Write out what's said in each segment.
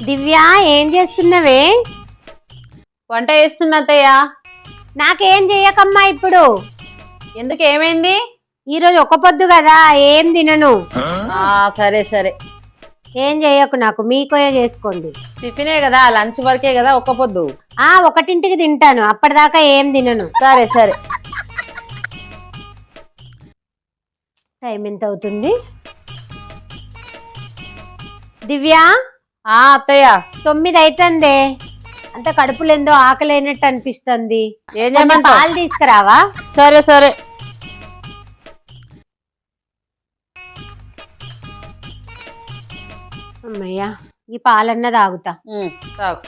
దివ్య ఏం చేస్తున్నవే? వంట చేస్తున్నా అత్తయ్య. నాకేం చెయ్యకమ్మా ఇప్పుడు. ఎందుకు, ఏమైంది? ఈరోజు ఒక్క పొద్దు కదా, ఏం తినను. సరే సరే, ఏం చెయ్యకు నాకు, మీకోయే చేసుకోండి. టిఫినే కదా, లంచ్ వరకే కదా ఒక్క పొద్దు. 1ంటికి తింటాను, అప్పటిదాకా ఏం తినను. సరే సరే. టైం ఎంత అవుతుంది? దివ్య అత్తయ్య 9 అవుతుందే. అంత కడుపులో ఏందో ఆకలేనట్టు అనిపిస్తుంది. ఏం చేయమంటావ్? పాలు తీసుకురావా? సరే సరే. అమ్మయ్యా, ఈ పాలన్న తాగుతా. తాగు.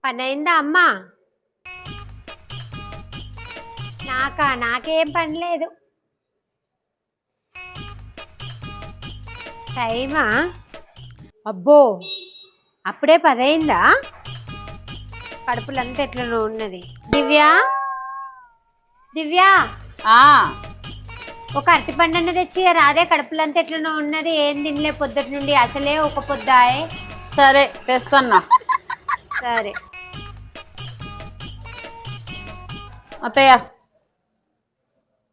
పని అయిందా అమ్మా? నాకేం పని లేదు. టైమా? అబ్బో, అప్పుడే 10 అయిందా? కడుపులంతా ఎట్లనో ఉన్నది. దివ్య దివ్య ఒక అరటిపండు అన్న తెచ్చి రాదే, కడుపులంతా ఎట్లనో ఉన్నది. ఏం తినలే పొద్దుటి నుండి, అసలే ఒక పొద్దాయే. సరే తెస్తున్నా. సరే అత్తయ్య.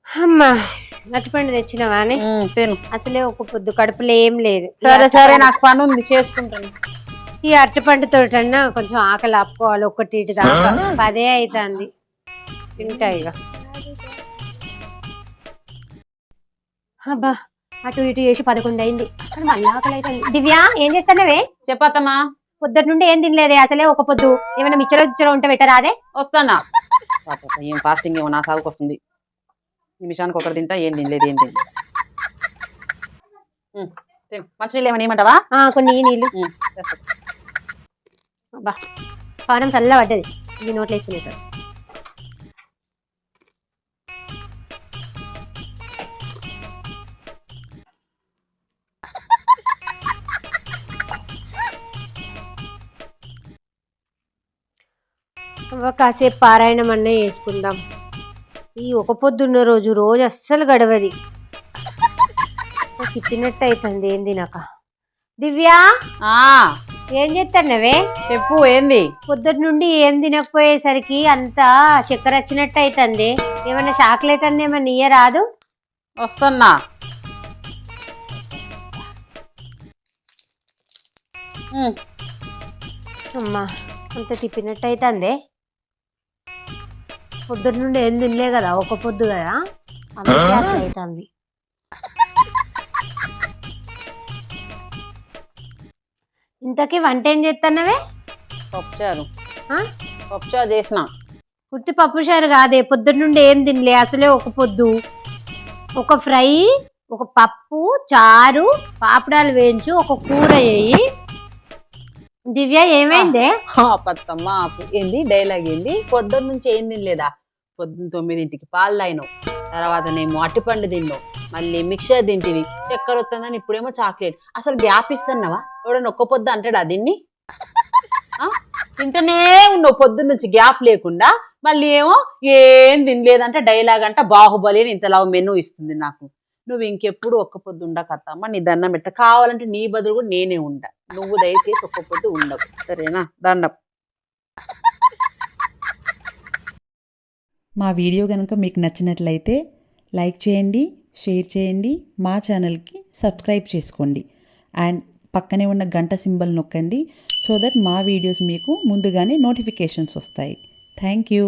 అమ్మా, అరటిపండు తెచ్చినవానే? తిను. అసలే ఒక పొద్దు, కడుపులో ఏం లేదు. సరే సరే, నాకు పని ఉంది, చేసుకుంటాను. ఈ అరటిపండు తోటన్నా కొంచెం ఆకలి ఆపుకోవాలి. 1 దాకా 10 అవుతుంది. తింటా ఇక. అబ్బా, అటు ఇటు చేసి 11 అయింది. మళ్ళీ ఆకలి అవుతుంది. దివ్య ఏం చేస్తానవే? చెప్పత్తమ్మా. పొద్దుటి నుండి ఏం తినలేదే, అసలే ఒక పొద్దు. ఏమైనా మిచ్చరో ఉంటే పెట్టరాదే? వస్తానా. ఏం ఫాస్టింగ్ ఏమో, నా సాగుకు వస్తుంది. నిమిషానికి ఒకటి తింటా, ఏం తినలేదు. మంచినీళ్ళు ఏమన్నా ఏమంటావా? కొన్ని నీళ్ళు. అబ్బా, పానం చల్ల పడ్డది. ఇది నోట్లో వేసుకునేసారు. కాసేపు పారాయణం అన్న వేసుకుందాం. ఈ ఒక పొద్దున్న రోజు అస్సలు గడవది. తిప్పినట్టు అవుతుంది ఏం తినక. దివ్య ఏం చేస్తానవే? చెప్పు, ఏంది? పొద్దుటి నుండి ఏం తినకపోయేసరికి అంతా చక్కెర వచ్చినట్టు అవుతుంది. ఏమన్నా చాక్లెట్ అన్న ఏమన్నా ఇయ్యరాదు? వస్తున్నా. అమ్మా, అంత తిప్పినట్టు అవుతుంది. పొద్దుటి నుండి ఏం తినలే కదా, ఒక పొద్దు కదా, అందుకే అట్లా అవుతుంది. ఇంతకీ వంట ఏం చేస్తున్నావే? పప్పుచారు చేసిన. పుట్టి పప్పుచారు కాదే, పొద్దుటి నుండి ఏం తినలే, అసలే ఒక పొద్దు. ఒక ఫ్రై, ఒక పప్పు చారు, పాపడాలు వేయించు, ఒక కూర వేయి. దివ్య ఏమైందే? పత్తమ్మా, ఏంది డైలాగ్? ఏంది పొద్దున్న నుంచి ఏం తినలేదా? పొద్దున్న 9ంటికి పాలు తాగినావు, తర్వాతనేమో అట్టిపండు తిన్నావు, మళ్ళీ మిక్చర్ తింటివి, చక్కెర వస్తుందని ఇప్పుడేమో చాక్లెట్. అసలు గ్యాప్ ఇస్తున్నావా? ఎవడన్నా ఒక్క పొద్దు అంటాడా దీన్ని? తింటనే ఉన్నావు పొద్దున్న నుంచి గ్యాప్ లేకుండా, మళ్ళీ ఏమో ఏం తినలేదంటే డైలాగ్ అంట. బాహుబలి అని ఇంతలా మెనూ ఇస్తుంది నాకు. నువ్వు ఇంకెప్పుడు ఒక్క పొద్దు ఉండకత్తమ్మా, నీ దండం పెడతా. కావాలంటే నీ బదులు కూడా నేనే ఉండ. నువ్వు దయచేసి ఒక్క పొద్దు ఉండకు, సరేనా? దండం. మా వీడియో కనుక మీకు నచ్చినట్లయితే లైక్ చేయండి, షేర్ చేయండి, మా ఛానల్కి సబ్స్క్రైబ్ చేసుకోండి. అండ్ పక్కనే ఉన్న గంట సింబల్ నొక్కండి, సో దట్ మా వీడియోస్ మీకు ముందుగానే నోటిఫికేషన్స్ వస్తాయి. Thank you.